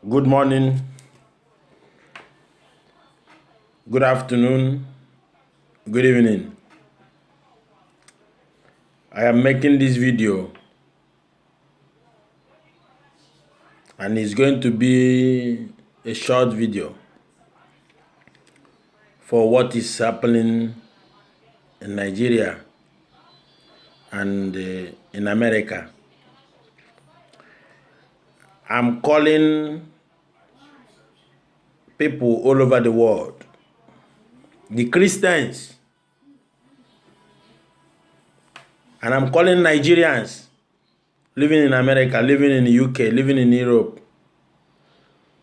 Good morning, good afternoon, good evening. I am making this video and it's going to be a short video for what is happening in Nigeria and in America. I'm calling people all over the world, the Christians, and I'm calling Nigerians living in America, living in the UK, living in Europe.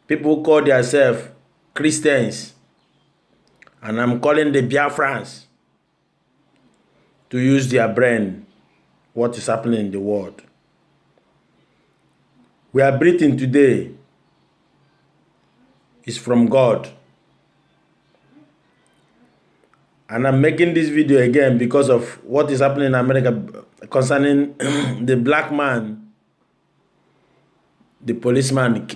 People who call themselves Christians, and I'm calling the Biafrans to use their brain, what is happening in the world. We are breathing today is from God. And I'm making this video again because of what is happening in America concerning the black man, the policeman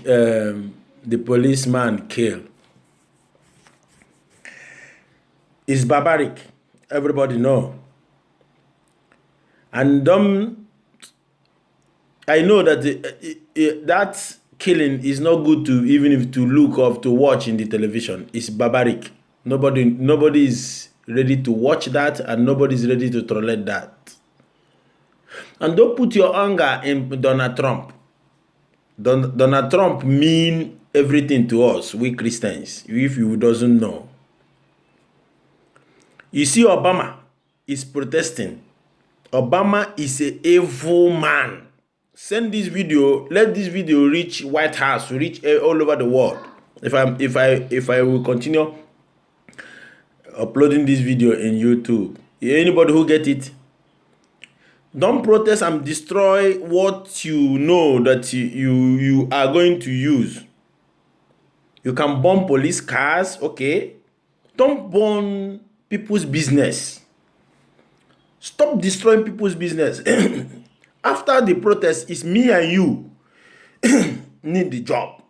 killed. It's barbaric. Everybody know. And I know that that killing is not good to even if to look or to watch in the television. It's barbaric. Nobody is ready to watch that, and nobody is ready to tolerate that. And don't put your anger in Donald Trump. Donald Trump mean everything to us, we Christians, if you doesn't know. You see, Obama is protesting. Obama is an evil man. Send this video, let this video reach White House, reach all over the world. If I will continue uploading this video in YouTube, anybody who get it, don't protest and destroy what you know that you are going to use. You can burn police cars, okay? Don't burn people's business. Stop destroying people's business. After the protest, it's me and you need the job.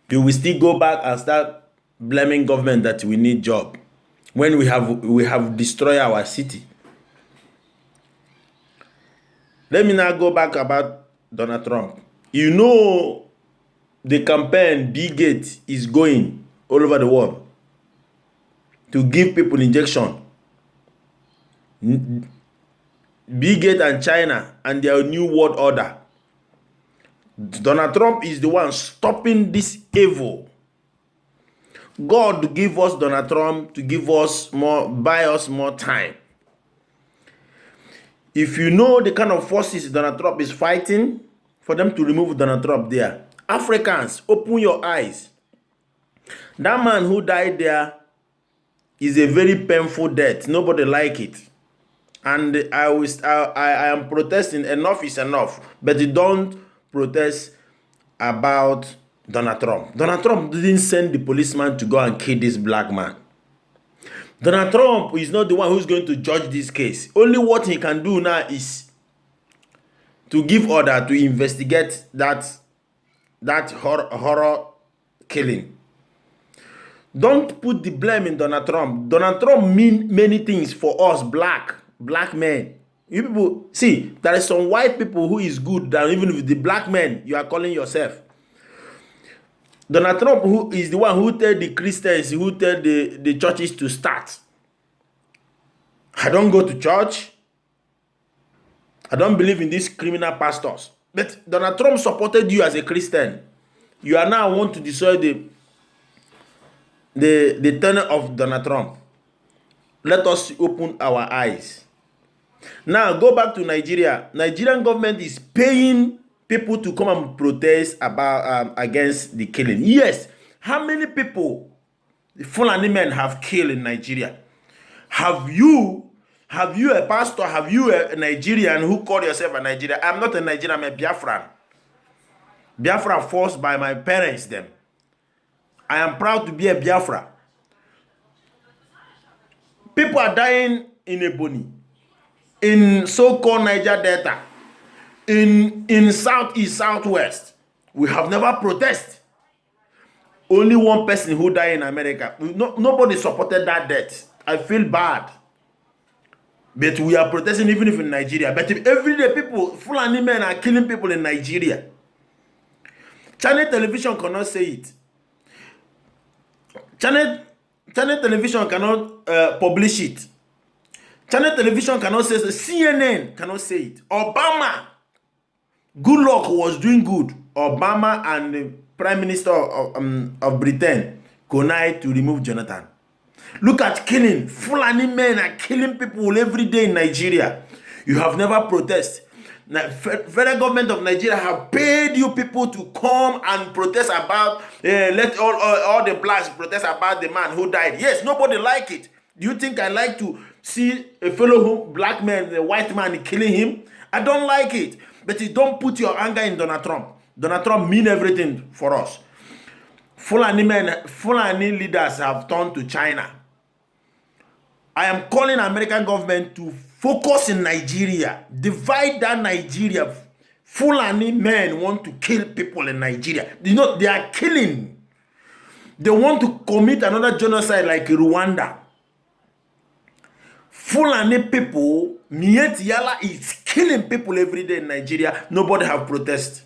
You will still go back and start blaming government that we need job when we have destroyed our city. Let me now go back about Donald Trump. You know the campaign Bigate is going all over the world to give people injection. Bigate and China and their new world order. Donald Trump is the one stopping this evil. God give us Donald Trump to give us more, buy us more time. If you know the kind of forces Donald Trump is fighting for them to remove Donald Trump there, Africans, open your eyes. That man who died there is a very painful death. Nobody like it. And I am protesting. Enough is enough. But you don't protest about Donald Trump. Donald Trump didn't send the policeman to go and kill this black man. Donald Trump is not the one who's going to judge this case. Only what he can do now is to give order to investigate that horror killing. Don't put the blame in Donald Trump. Donald Trump mean many things for us black men. You people see, there is some white people who is good than even with the black men you are calling yourself. Donald Trump, who is the one who tell the Christians, who tell the churches to start. I don't go to church. I don't believe in these criminal pastors. But Donald Trump supported you as a Christian. You are now want to destroy the tenor of Donald Trump. Let us open our eyes. Now go back to Nigeria. Nigerian government is paying people to come and protest about against the killing. Yes. How many people the Fulani men have killed in Nigeria? Have you a pastor? Have you a Nigerian who call yourself a Nigerian? I'm not a Nigerian, I'm a Biafran. Biafra forced by my parents them. I am proud to be a Biafra. People are dying in Ebony, in so-called Niger Delta, in Southeast, Southwest. We have never protested. Only one person who died in America. Nobody supported that death. I feel bad. But we are protesting even if in Nigeria. But if everyday people, Fulani men are killing people in Nigeria. Channel television cannot say it. Channel television cannot publish it. Channel television cannot say it. CNN cannot say it. Obama, good luck, was doing good. Obama and the Prime Minister of Britain connived to remove Jonathan. Look at killing. Fulani men are killing people every day in Nigeria. You have never protested. Federal government of Nigeria have paid you people to come and protest about, let all the blacks protest about the man who died. Yes, nobody like it. Do you think I like to see a fellow black man, a white man killing him? I don't like it. But you don't put your anger in Donald Trump. Donald Trump mean everything for us. Fulani leaders have turned to China. I am calling American government to focus in Nigeria. Divide that Nigeria. Fulani men want to kill people in Nigeria. You know, they are killing. They want to commit another genocide like Rwanda. Fulani people, Miet Yala is killing people every day in Nigeria. Nobody have protest.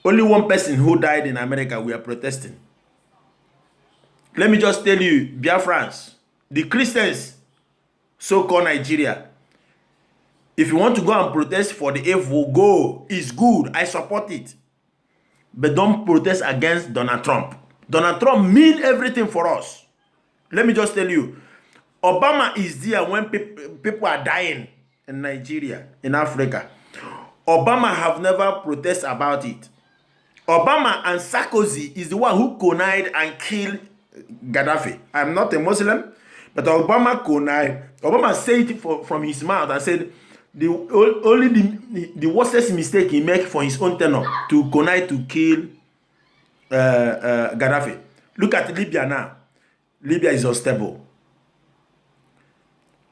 Only one person who died in America, we are protesting. Let me just tell you, Biafrans, the Christians, so-called Nigeria, if you want to go and protest for the evil, go. It's good. I support it. But don't protest against Donald Trump. Donald Trump means everything for us. Let me just tell you, Obama is there when people are dying in Nigeria, in Africa. Obama have never protested about it. Obama and Sarkozy is the one who connived and killed Gaddafi. I'm not a Muslim, but Obama connived. Obama said it from his mouth and said the worstest mistake he made for his own tenure to connive to kill Gaddafi. Look at Libya now. Libya is unstable.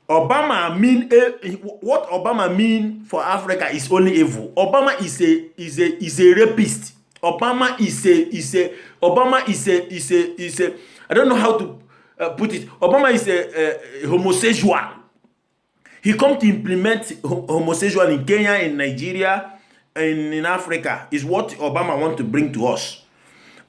Obama what Obama mean for Africa is only evil. Obama is a rapist. Obama is a I don't know how to put it. Obama is a homosexual. He come to implement homosexual in Kenya, in Nigeria, and in Africa. Is what Obama want to bring to us.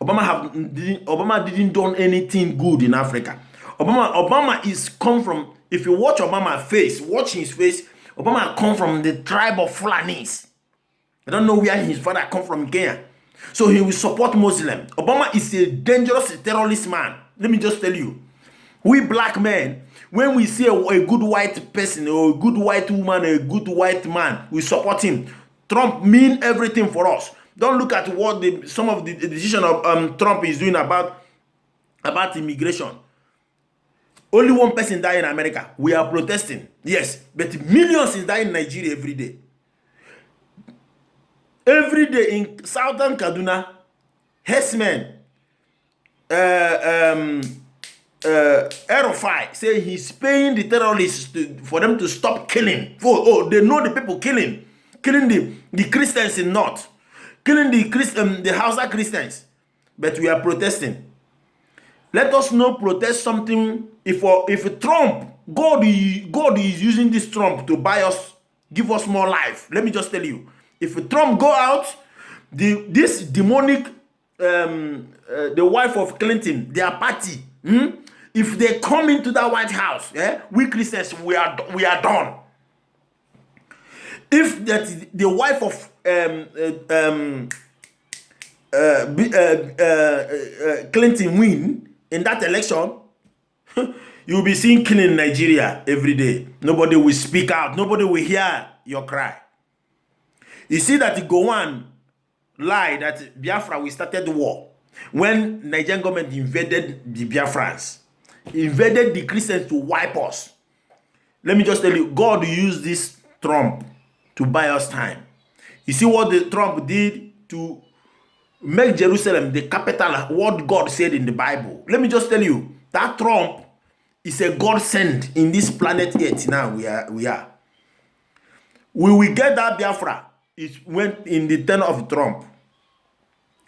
Obama didn't do anything good in Africa. Obama is come from. If you watch Obama's face, watch his face. Obama come from the tribe of Fulanis. I don't know where his father come from in Kenya. So he will support Muslim. Obama is a dangerous terrorist man. Let me just tell you. We black men, when we see a good white person or a good white woman, a good white man, we support him. Trump mean everything for us. Don't look at what some of the decision of Trump is doing about immigration. Only one person died in America. We are protesting. Yes, but millions is dying in Nigeria every day. Every day in southern Kaduna, herdsmen, Erofai say he's paying the terrorists for them to stop killing. They know the people killing the Christians in North, killing the Hausa Christians. But we are protesting. Let us not protest something. If Trump, God is using this Trump to buy us, give us more life. Let me just tell you, if Trump go out, this demonic, the wife of Clinton, their party, if they come into that White House, we Christians, we are done. If that the wife of Clinton win in that election, you'll be seeing killing in Nigeria every day. Nobody will speak out. Nobody will hear your cry. You see that the Gowon lie that Biafra, we started the war. When Nigerian government invaded the Biafrans, invaded the Christians to wipe us. Let me just tell you, God used this Trump to buy us time. You see what the Trump did to make Jerusalem the capital, what God said in the Bible. Let me just tell you, that Trump is a God sent in this planet Earth. Now we are. We will get that Biafra. It went in the turn of Trump.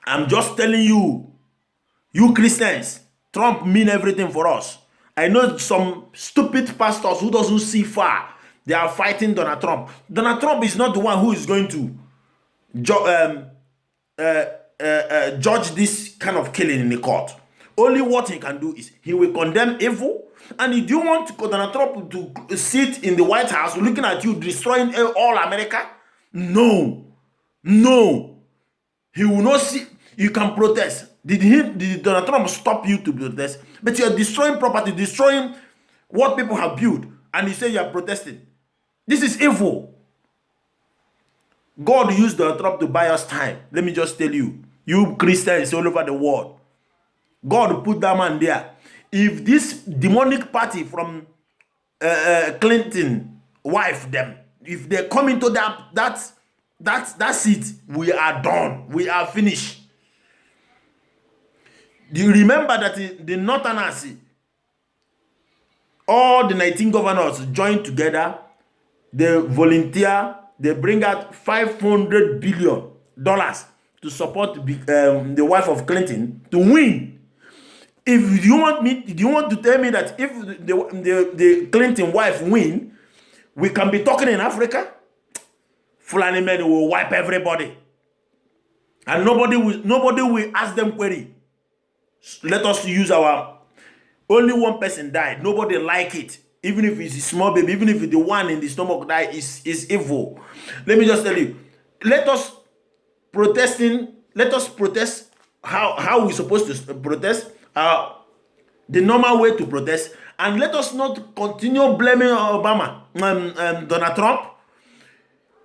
I'm just telling you, you Christians, Trump mean everything for us. I know some stupid pastors who doesn't see far. They are fighting Donald Trump. Donald Trump is not the one who is going to judge this kind of killing in the court. Only what he can do is he will condemn evil. And if you want Donald Trump to sit in the White House looking at you destroying all America, no, he will not see. You can protest. Did Donald Trump stop you to protest? But you are destroying property, destroying what people have built, and you say you are protesting. This is evil. God used Donald Trump to buy us time. Let me just tell you, you Christians all over the world, God put that man there. If this demonic party from Clinton wife them, if they come into that seat, we are done. We are finished. Do you remember that the Northerners, all the 19 governors joined together, they volunteer, they bring out $500 billion to support the wife of Clinton to win. If you want me, do you want to tell me that if the Clinton wife win, we can be talking in Africa? Fulani men will wipe everybody, and nobody will ask them query. Let us use our only one person died. Nobody like it. Even if it's a small baby, even if the one in the stomach died is evil. Let me just tell you. Let us protest how we're supposed to protest. The normal way to protest. And let us not continue blaming Obama and Donald Trump.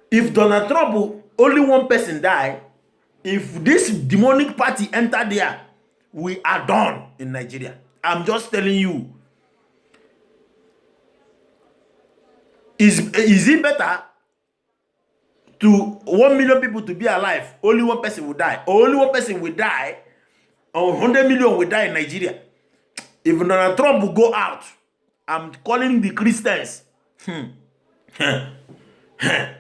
If Donald Trump, only one person died, if this demonic party enter there, we are done in Nigeria. I'm just telling you. Is it better to 1 million people to be alive, only one person will die, or only one person will die, or 100 million will die in Nigeria? If Donald Trump will go out, I'm calling the Christians.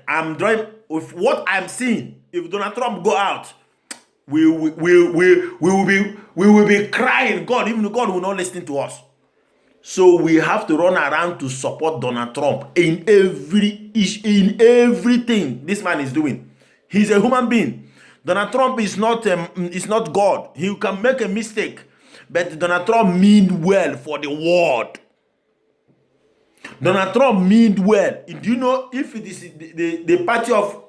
I'm driving with what I'm seeing. If Donald Trump go out, we will be crying. God, even God will not listen to us. So we have to run around to support Donald Trump in everything this man is doing. He's a human being. Donald Trump is not God. He can make a mistake, but Donald Trump mean well for the world. Donald Trump mean well. Do you know if it is the party of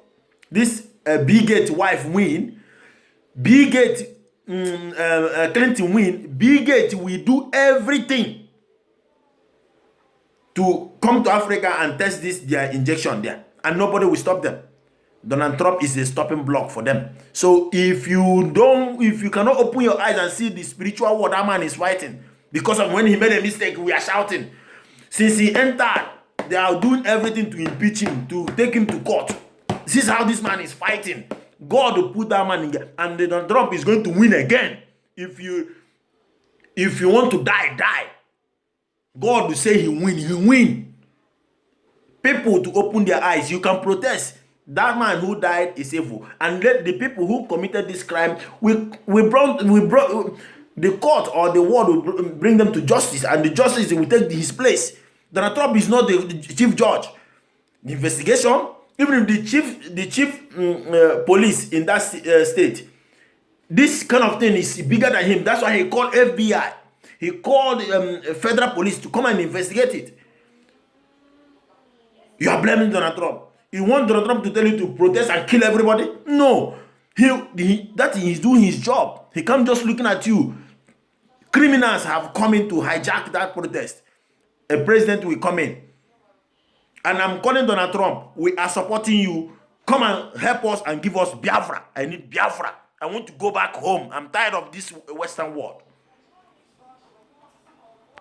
this Bill Gates wife win, Bill Gates Clinton win, Bill Gates will do everything to come to Africa and test their injection there, and nobody will stop them. Donald Trump is a stopping block for them. So if you cannot open your eyes and see the spiritual war that man is fighting, because of when he made a mistake, we are shouting. Since he entered, they are doing everything to impeach him, to take him to court. This is how this man is fighting. God will put that man in there, and Donald Trump is going to win again. If you want to die, die. God will say he win. People to open their eyes. You can protest. That man who died is evil, and let the people who committed this crime, we brought the court or the world will bring them to justice, and the justice will take his place. Donald Trump is not the chief judge. The investigation, even if the chief police in that state, this kind of thing is bigger than him. That's why he called FBI. He called federal police to come and investigate it. You are blaming Donald Trump. You want Donald Trump to tell you to protest and kill everybody? No. That he's doing his job. He can't just looking at you. Criminals have come in to hijack that protest. A president will come in. And I'm calling Donald Trump. We are supporting you. Come and help us and give us Biafra. I need Biafra. I want to go back home. I'm tired of this Western world.